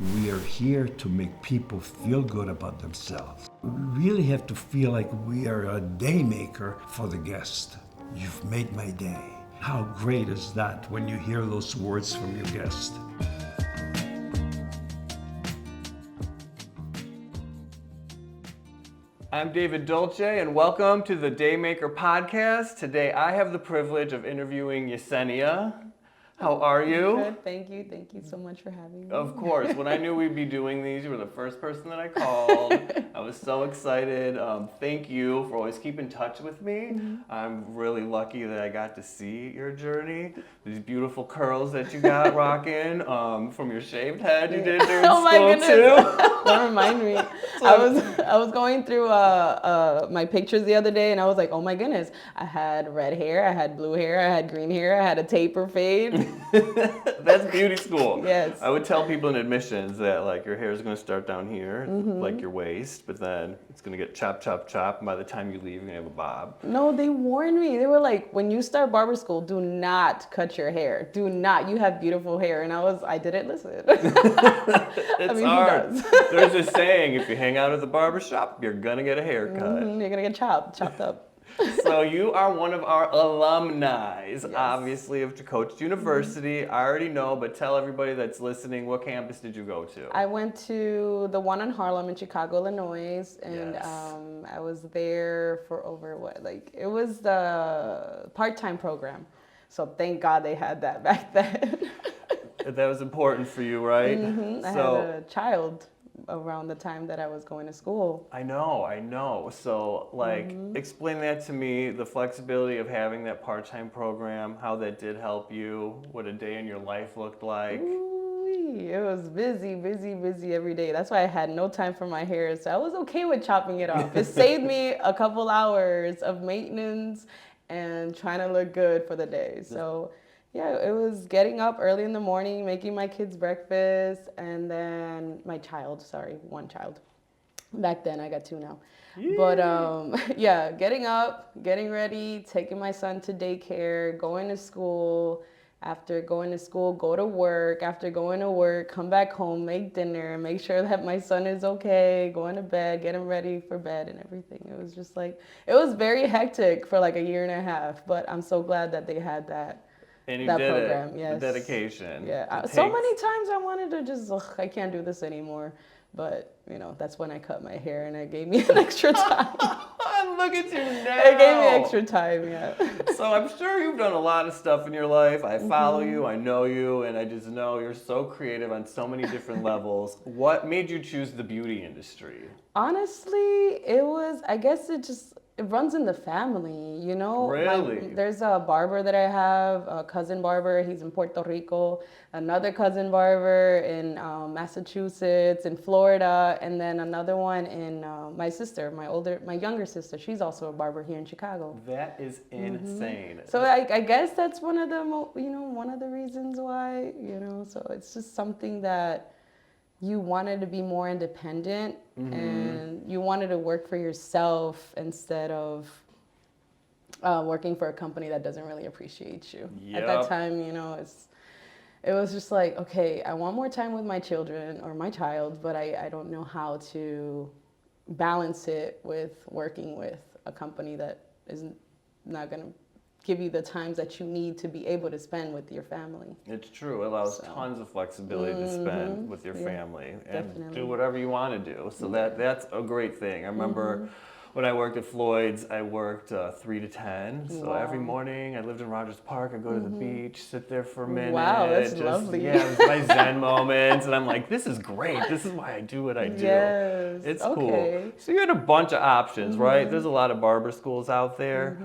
We are here to make people feel good about themselves. We really have to feel like we are a day maker for the guest. You've made my day. How great is that when you hear those words from your guest? I'm David Dolce, and welcome to the Daymaker podcast. Today I have the privilege of interviewing Yessenia. How are you? Good, thank you. Thank you so much for having me. Of course. When I knew we'd be doing these, you were the first person that I called. I was so excited. Thank you for always keeping in touch with me. I'm really lucky that I got to see your journey. These beautiful curls that you got rocking from your shaved head you did during school too. Don't remind me. I was going through my pictures the other day, and I was like, oh my goodness. I had red hair, I had blue hair, I had green hair, I had a taper fade. That's beauty school. Yes. I would tell people in admissions that like your hair is going to start down here, like your waist, but then it's going to get chop, chop, chop, and by the time you leave, you're going to have a bob. No, they warned me. They were like, when you start barber school, do not cut your hair. Do not. You have beautiful hair. And I didn't listen. It's hard. There's a saying, if you hang out at the barber shop, you're going to get a haircut. You're going to get chopped up. So you are one of our alumni, Yes. obviously, of Tricoci University. I already know, but tell everybody that's listening, what campus did you go to? I went to the one in Harlem in Chicago, Illinois, and Yes. I was there for over it was the part-time program. So thank God they had that back then. That was important for you, right? I had a child around the time that I was going to school. I know. So, explain that to me, the flexibility of having that part-time program, how that did help you, what a day in your life looked like. Ooh-wee. It was busy every day. That's why I had no time for my hair. So I was okay with chopping it off. It saved me a couple hours of maintenance and trying to look good for the day. So yeah, it was getting up early in the morning, making my kids breakfast, and then one child. Back then, I got two now. Yeah. But yeah, getting up, getting ready, taking my son to daycare, going to school. After going to school, go to work. After going to work, come back home, make dinner, make sure that my son is okay, going to bed, get him ready for bed and everything. It was just it was very hectic for like a year and a half, but I'm so glad that they had that. And you that did program, it. yes. The dedication. Yeah, so many times I wanted to just, I can't do this anymore. But, that's when I cut my hair and it gave me an extra time. Look at you now. It gave me extra time, yeah. So I'm sure you've done a lot of stuff in your life. I follow you, I know you, and I just know you're so creative on so many different levels. What made you choose the beauty industry? Honestly, I guess it runs in the family, Really? There's a barber that I have, a cousin barber. He's in Puerto Rico. Another cousin barber in Massachusetts, in Florida, and then another one in my younger sister. She's also a barber here in Chicago. That is insane. So I guess that's one of the one of the reasons why, So it's just something that you wanted to be more independent and you wanted to work for yourself instead of working for a company that doesn't really appreciate you. Yep. At that time, it was just like, okay, I want more time with my children or my child, but I don't know how to balance it with working with a company that is not going to give you the times that you need to be able to spend with your family. It's true. It allows tons of flexibility to spend with your family and definitely. do whatever you want to do. So that's a great thing. I remember when I worked at Floyd's, I worked 3 to 10. So every morning I lived in Rogers Park. I'd go to the beach, sit there for a minute. Wow, that's lovely. Yeah, it was my Zen moments. And I'm like, this is great. This is why I do what I do. Yes. It's okay. cool. So you had a bunch of options, right? There's a lot of barber schools out there.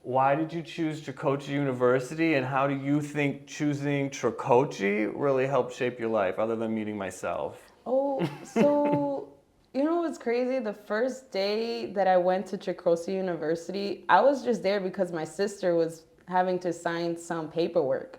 Why did you choose Tricoci University, and how do you think choosing Tricoci really helped shape your life, other than meeting myself? Oh, so what's crazy? The first day that I went to Tricoci University, I was just there because my sister was having to sign some paperwork.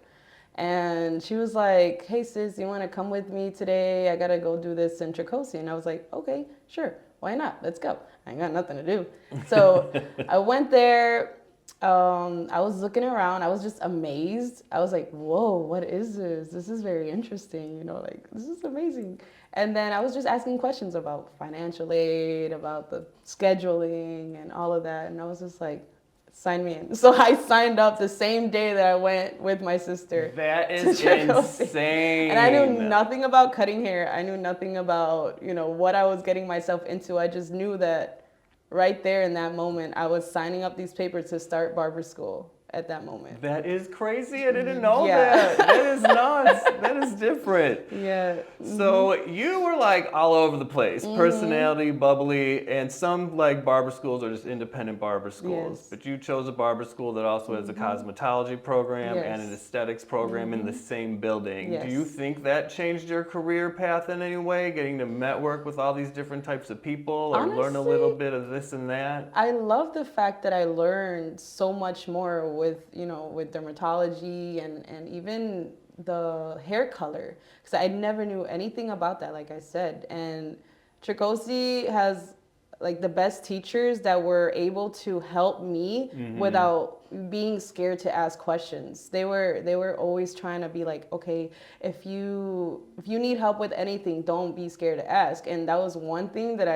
And she was like, hey sis, you want to come with me today? I got to go do this in Tricoci. And I was like, okay, sure. Why not? Let's go. I ain't got nothing to do. So I went there. I was looking around. I was just amazed. I was like, whoa, what is this? This is very interesting. You know, like, this is amazing. And then I was just asking questions about financial aid, about the scheduling and all of that. And I was just like, sign me in. So I signed up the same day that I went with my sister. That is insane. And I knew nothing about cutting hair. I knew nothing about, you know, what I was getting myself into. I just knew that right there in that moment, I was signing up these papers to start barber school at that moment. That is crazy. I didn't know Yeah. that. That is nuts. That is different. Yeah. So you were like all over the place, personality, bubbly, and some like barber schools are just independent barber schools. Yes. But you chose a barber school that also has a cosmetology program and an Yes. aesthetics program in the same building. Yes. Do you think that changed your career path in any way, getting to network with all these different types of people or learn a little Honestly, bit of this and that? I love the fact that I learned so much more with, you know, with dermatology and even the hair color, because I never knew anything about that, like I said. And Tricoci has like the best teachers that were able to help me without being scared to ask questions. They were always trying to be like, okay, if you need help with anything, don't be scared to ask. And that was one thing that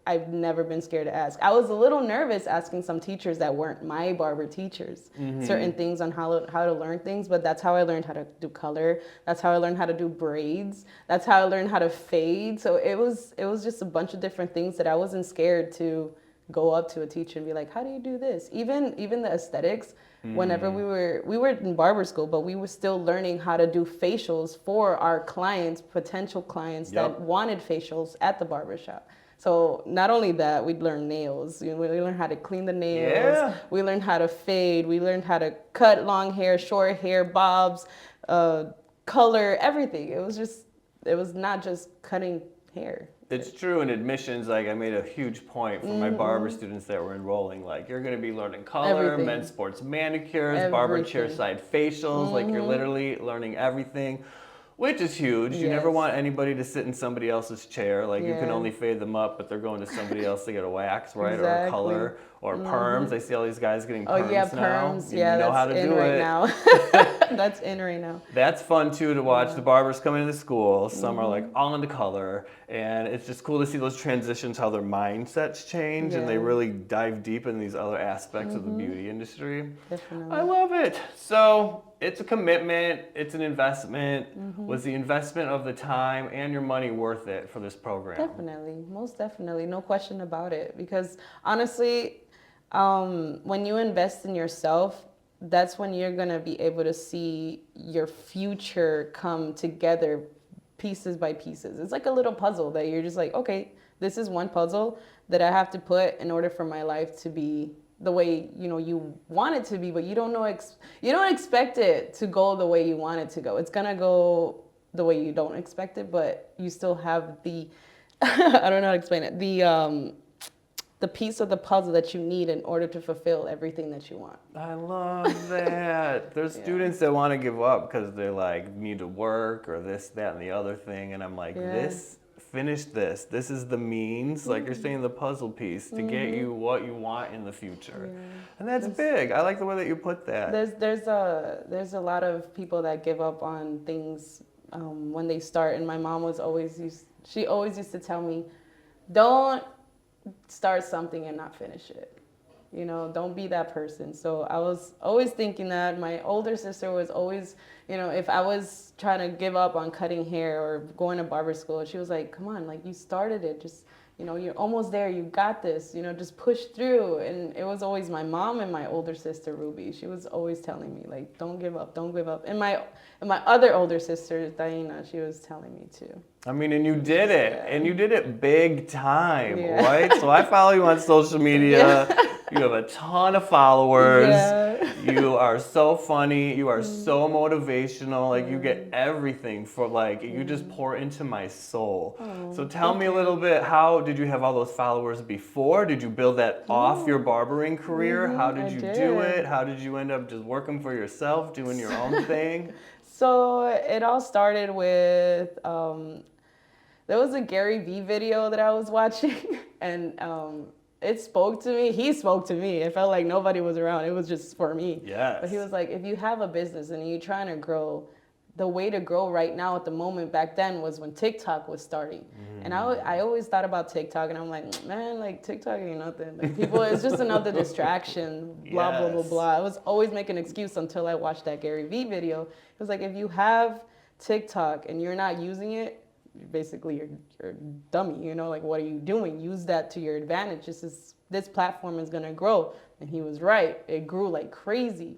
I've never been scared to ask. I was a little nervous asking some teachers that weren't my barber teachers certain things on how to learn things, but that's how I learned how to do color. That's how I learned how to do braids. That's how I learned how to fade. So it was just a bunch of different things that I wasn't scared to go up to a teacher and be like, how do you do this? Even the aesthetics. Whenever we were in barber school, but we were still learning how to do facials for our clients, potential clients that wanted facials at the barber shop. So not only that, we'd learn nails. You know, we learned how to clean the nails. Yeah. We learned how to fade. We learned how to cut long hair, short hair, bobs, color, everything. It was not just cutting hair. It's true in admissions, like I made a huge point for my barber students that were enrolling, like you're gonna be learning color, Everything. men's sports manicures, barber chair Everything. side facials, like you're literally learning everything, which is huge. You never Yes. want anybody to sit in somebody else's chair, like you can Yeah. only fade them up, but they're going to somebody else to get a wax, right, or a Exactly. color, or perms. I see all these guys getting Oh perms yeah, now. perms. You Yeah, know how that's to in do right it. now. That's in right now. That's fun too to watch the barbers come into school. Some are like all into color, and it's just cool to see those transitions, how their mindsets change, and they Yeah. really dive deep in these other aspects of the beauty industry. Definitely. I love it. So it's a commitment, it's an investment. Was the investment of the time and your money worth it for this program? Definitely, most definitely, no question about it. Because honestly, when you invest in yourself, that's when you're gonna be able to see your future come together, pieces by pieces. It's like a little puzzle that you're just like, okay, this is one puzzle that I have to put in order for my life to be the way you want it to be, but you don't expect it to go the way you want it to go. It's gonna go the way you don't expect it, but you still have the I don't know how to explain it. The piece of the puzzle that you need in order to fulfill everything that you want. I love that. There's students that want to give up because they're like, need to work or this, that, and the other thing. And I'm like, finish this. This is the means, like you're saying, the puzzle piece to get you what you want in the future. And that's big. I like the way that you put that. There's a lot of people that give up on things when they start. And my mom always used to tell me, don't start something and not finish it. You know, don't be that person. So I was always thinking that. My older sister was always, if I was trying to give up on cutting hair or going to barber school, she was like, come on, like you started it. Just, you're almost there. You got this, just push through. And it was always my mom and my older sister, Ruby. She was always telling me, like, don't give up, don't give up. And my other older sister, Diana, she was telling me too. I mean, and you did it, and you did it big time, Yeah. right? So I follow you on social media. You have a ton of followers. Yeah. You are so funny. You are so motivational. Like you get everything for like, you just pour into my soul. So tell me a little bit, how did you have all those followers before? Did you build that off your barbering career? How did you do it? How did you end up just working for yourself, doing your own thing? So it all started with, there was a Gary Vee video that I was watching, and it spoke to me. He spoke to me. It felt like nobody was around. It was just for me. Yes. But he was like, if you have a business and you're trying to grow, the way to grow right now at the moment back then was when TikTok was starting. And I always thought about TikTok, and I'm like, man, like TikTok ain't nothing. Like people, it's just another distraction, blah, blah, blah, Yes. blah. I was always making an excuse until I watched that Gary Vee video. It was like, if you have TikTok and you're not using it, basically you're a dummy, you know, like what are you doing? Use that to your advantage. This platform is gonna grow. And he was right. It grew like crazy.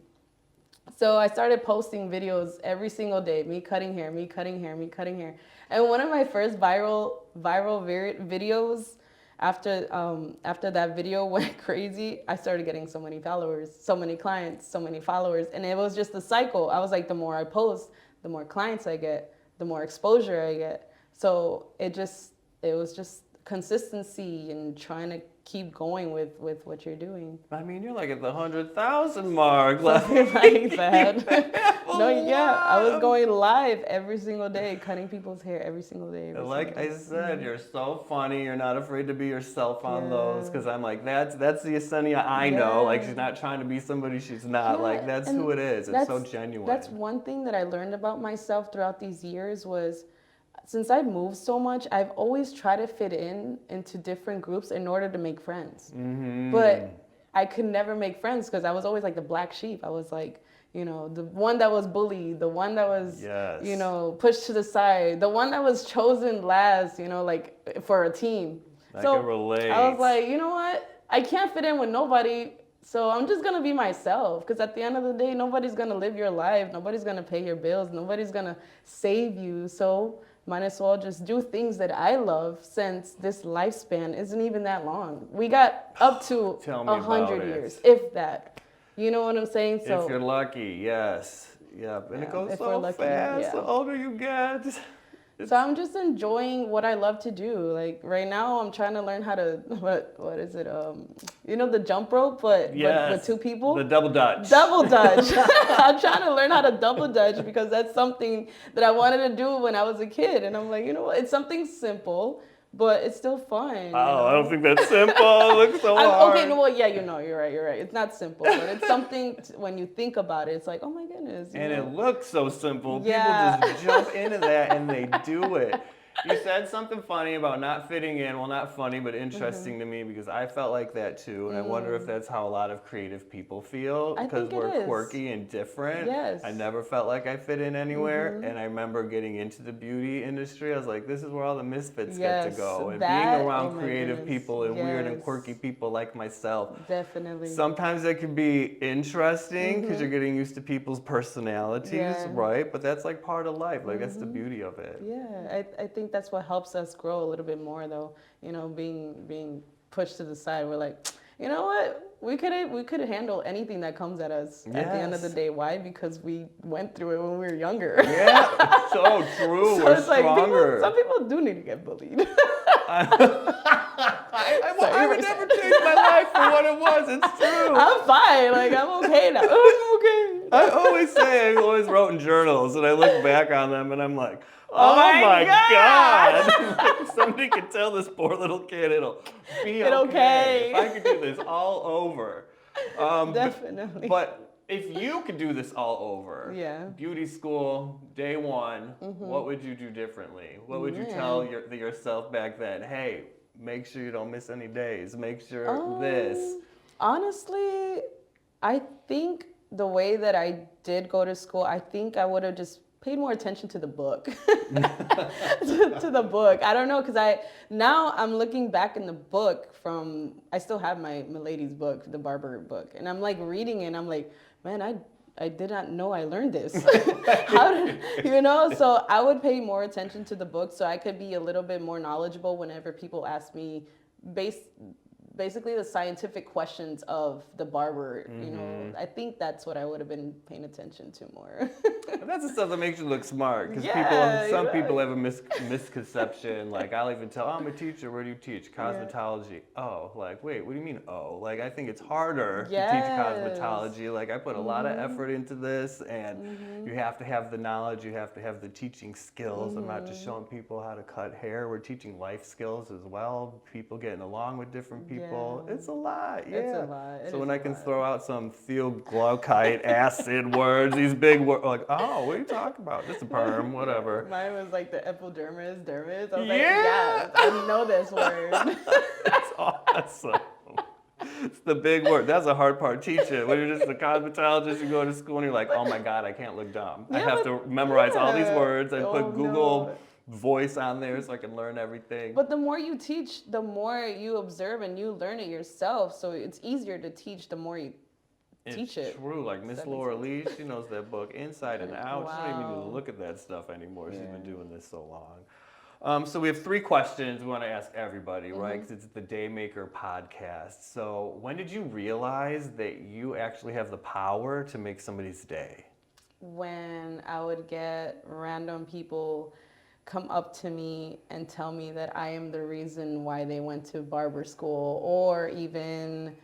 So I started posting videos every single day, me cutting hair, me cutting hair, me cutting hair. And one of my first viral videos, after that video went crazy, I started getting so many followers, so many clients, so many followers. And it was just a cycle. I was like, the more I post, the more clients I get, the more exposure I get. So it was just consistency and trying to keep going with what you're doing. I mean, you're like at the 100,000 mark. Something like that. No, yeah, I was going live every single day, cutting people's hair every single day. Like I said, you're so funny. You're not afraid to be yourself on those. Because I'm like, that's the Yessenia I know. Like, she's not trying to be somebody she's not. Yeah, Like, that's who it is. It's so genuine. That's one thing that I learned about myself throughout these years was, since I've moved so much, I've always tried to fit into different groups in order to make friends. But I could never make friends because I was always like the black sheep. I was like, you know, the one that was bullied, the one that was, you know, pushed to the side, the one that was chosen last, you know, like for a team. I so can relate. I was like, you know what? I can't fit in with nobody. So I'm just going to be myself, because at the end of the day, nobody's going to live your life. Nobody's going to pay your bills. Nobody's going to save you. So might as well just do things that I love, since this lifespan isn't even that long. We got up to 100 years, if that. You know what I'm saying? So if you're lucky, yes. Yeah, and it goes so lucky, fast the older you get. So I'm just enjoying what I love to do. Like right now, I'm trying to learn how to, what is it? You know, the jump rope, but with two people? The double dutch. Double dutch. I'm trying to learn how to double dutch, because that's something that I wanted to do when I was a kid. And I'm like, you know what? It's something simple, but it's still fun. Oh, you know? I don't think that's simple. It looks so hard. Okay, well, yeah, you know, you're right. It's not simple, but it's something, when you think about it, it's like, oh my goodness. And it looks so simple. Yeah. People just jump into that and they do it. You said something funny about not fitting in. Well, not funny, but interesting to me, because I felt like that too. And I wonder if that's how a lot of creative people feel, because we're quirky and different. Yes. I never felt like I fit in anywhere. And I remember getting into the beauty industry. I was like, this is where all the misfits get to go. And being around creative people and weird and quirky people like myself. Definitely. Sometimes it can be interesting because you're getting used to people's personalities, right? But that's like part of life. Like that's the beauty of it. Yeah, I think that's what helps us grow a little bit more, though. You know, being pushed to the side, we're like, you know what? We could handle anything that comes at us at the end of the day. Why? Because we went through it when we were younger. Yeah, so true. So we're it's like stronger. some people do need to get bullied. I would never change my life for what it was. It's true. I'm fine. Like, I'm okay now. I'm okay. I always wrote in journals, and I look back on them, and I'm like, oh my God. Somebody could tell this poor little kid it'll be okay. If I could do this all over. Definitely. But if you could do this all over, Yeah. beauty school, day one, what would you do differently? What would you tell yourself back then? Hey, make sure you don't miss any days. Make sure this. Honestly, I think the way that I did go to school, I think I would have just paid more attention to the book. to the book. I don't know, because now I'm looking back in the book I still have my lady's book, the Barber book, and I'm like reading it, and I'm like, man, I did not know I learned this. So I would pay more attention to the book so I could be a little bit more knowledgeable whenever people ask me basically the scientific questions of the barber. You know, I think that's what I would have been paying attention to more. That's the stuff that makes you look smart, because some people have a misconception. Like, I'll even tell, I'm a teacher. Where do you teach? Cosmetology. Oh, like, wait, what do you mean, oh? Like, I think it's harder to teach cosmetology. Like, I put a lot of effort into this, and you have to have the knowledge. You have to have the teaching skills. I'm not just showing people how to cut hair. We're teaching life skills as well. People getting along with different people. people. Yeah. It's a lot, yeah. It's a lot. It So is when a I can lot. throw out some theoglycite acid words, these big words, like, oh, what are you talking about? Just a perm, whatever. Mine was like the epidermis, dermis. I was Yeah. like, yes, I know this word. That's awesome. It's the big word. That's a hard part teaching. When you're just a cosmetologist, you go to school and you're like, oh my God, I can't look dumb. I Yeah, have to memorize all these words and Oh, put Google no. Voice on there so I can learn everything. But the more you teach, the more you observe and you learn it yourself. So it's easier to teach the more you teach It's it. true. Like Miss that Laura makes Lee, she knows that book inside and out. She don't even need to Wow. look at that stuff anymore. She's been Yeah. doing this so long. So we have 3 questions we want to ask everybody, right? Mm-hmm. Because it's the Daymaker podcast. So when did you realize that you actually have the power to make somebody's day? When I would get random people come up to me and tell me that I am the reason why they went to barber school, or even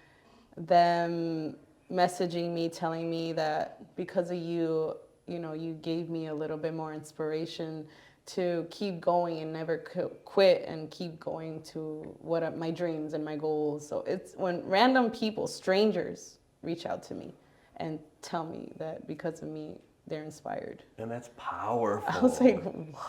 them messaging me telling me that because of you, you know, you gave me a little bit more inspiration to keep going and never quit and keep going to what are my dreams and my goals. So it's when random people, strangers, reach out to me and tell me that because of me, they're inspired. And that's powerful. I was like,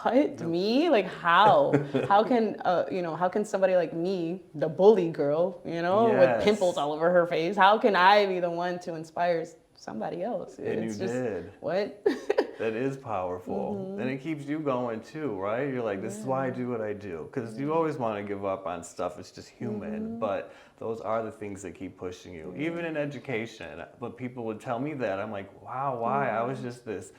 what? Me? Like how? How can how can somebody like me, the bully girl, Yes. with pimples all over her face, how can I be the one to inspire somebody else? And It's you just, did. What? That is powerful. And it keeps you going too, right? You're like, this is why I do what I do. Because you always want to give up on stuff. It's just human. But those are the things that keep pushing you. Even in education. But people would tell me that. I'm like, wow, why? I was just this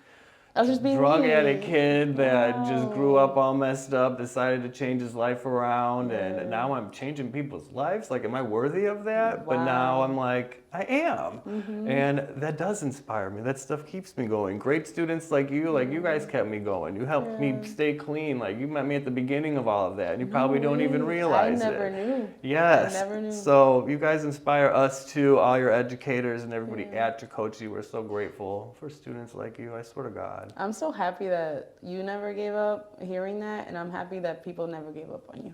I was just being drug me. addict kid that just grew Wow. up all messed up, decided to change his life around, and now I'm changing people's lives. Like, am I worthy of that? But now Wow. I'm like, I am. And that does inspire me. That stuff keeps me going. Great students like you guys kept me going. You helped me stay clean. Like, you met me at the beginning of all of that, and you probably don't even realize it. I never knew. Yes. I never knew. So you guys inspire us too, all your educators and everybody at Tricoci. We're so grateful for students like you, I swear to God. I'm so happy that you never gave up hearing that, and I'm happy that people never gave up on you.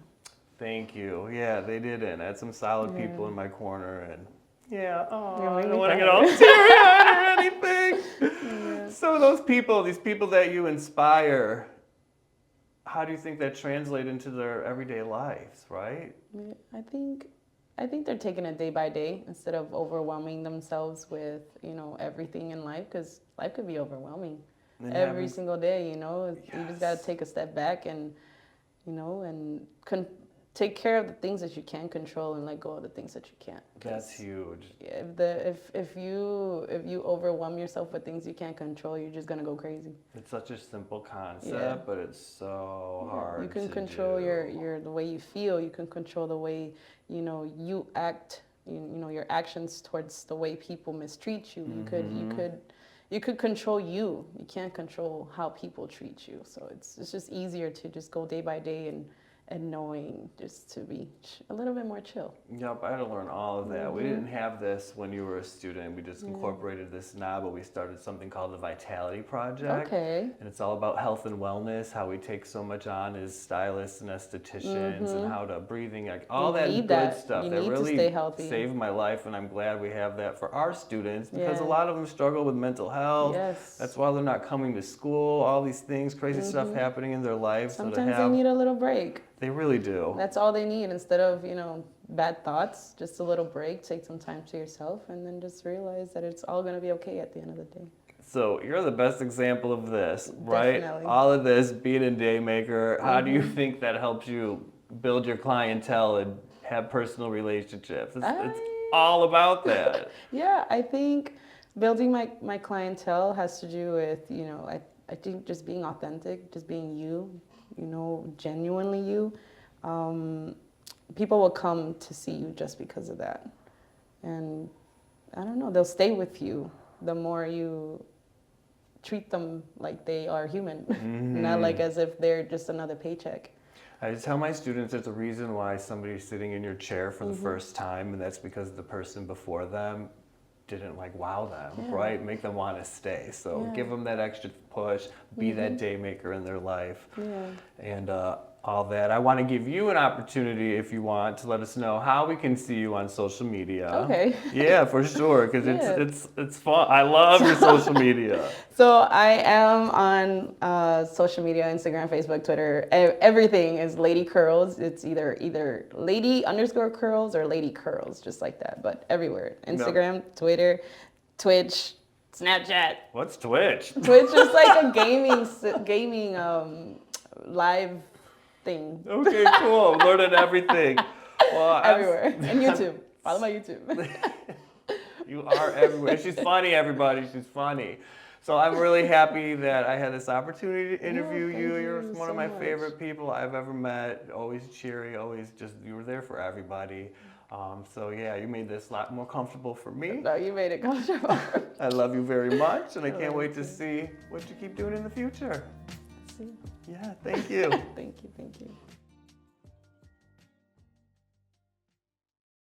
Thank you. Yeah, they didn't. I had some solid people in my corner, and You I made don't me want to get cry. all teary-eyed or anything. So those people, these people that you inspire, how do you think that translates into their everyday lives, right? Yeah, I think they're taking it day by day instead of overwhelming themselves with, everything in life, because life could be overwhelming. And Every having- single day, you just got to take a step back and, take care of the things that you can control and let go of the things that you can't. 'Cause That's huge. if you overwhelm yourself with things you can't control, you're just gonna go crazy. It's such a simple concept, Yeah. but it's so hard. You can to control do. your the way you feel. You can control the way you act. Your actions towards the way people mistreat you. You could control you. You can't control how people treat you. So it's just easier to just go day by day and knowing just to be a little bit more chill. Yep, I had to learn all of that. We didn't have this when you were a student. We just incorporated this now, but we started something called the Vitality Project. Okay. And it's all about health and wellness, how we take so much on as stylists and estheticians, and how to breathing, like all You that need good that. stuff You that need to really stay healthy. saved my life. And I'm glad we have that for our students because a Yeah. lot of them struggle with mental health. Yes. That's why they're not coming to school, all these things, crazy stuff happening in their life. Sometimes they need a little break. They really do. That's all they need instead of, bad thoughts. Just a little break, take some time to yourself, and then just realize that it's all going to be okay at the end of the day. So you're the best example of this, right? Definitely. All of this, being a Daymaker, how do you think that helps you build your clientele and have personal relationships? It's all about that. Yeah, I think building my clientele has to do with, I think just being authentic, just being you, genuinely you. People will come to see you just because of that. And I don't know, they'll stay with you the more you treat them like they are human, not like as if they're just another paycheck. I just tell my students there's a reason why somebody's sitting in your chair for the first time, and that's because the person before them didn't wow them, right? Make them want to stay. So give them that extra push, be that Daymaker in their life. Yeah. And all that, I want to give you an opportunity, if you want, to let us know how we can see you on social media. Okay. Yeah, for sure, because Yeah. it's fun. I love your social media. So I am on social media, Instagram, Facebook, Twitter. Everything is Lady Curls. It's either lady_curls or lady curls, just like that. But everywhere. Instagram, Twitter, Twitch, Snapchat. What's Twitch? Twitch is like a gaming live thing. Okay, cool. I'm learning everything. Well, Everywhere. And YouTube. Follow my YouTube. You are everywhere. She's funny, everybody. She's funny. So I'm really happy that I had this opportunity to interview thank you. You're you one so of my much. favorite people I've ever met. Always cheery, always just, you were there for everybody. So yeah, you made this a lot more comfortable for me. No, you made it comfortable. I love you very much, and I can't love wait to you. see what you keep doing in the future. See? Yeah, thank you. Thank you.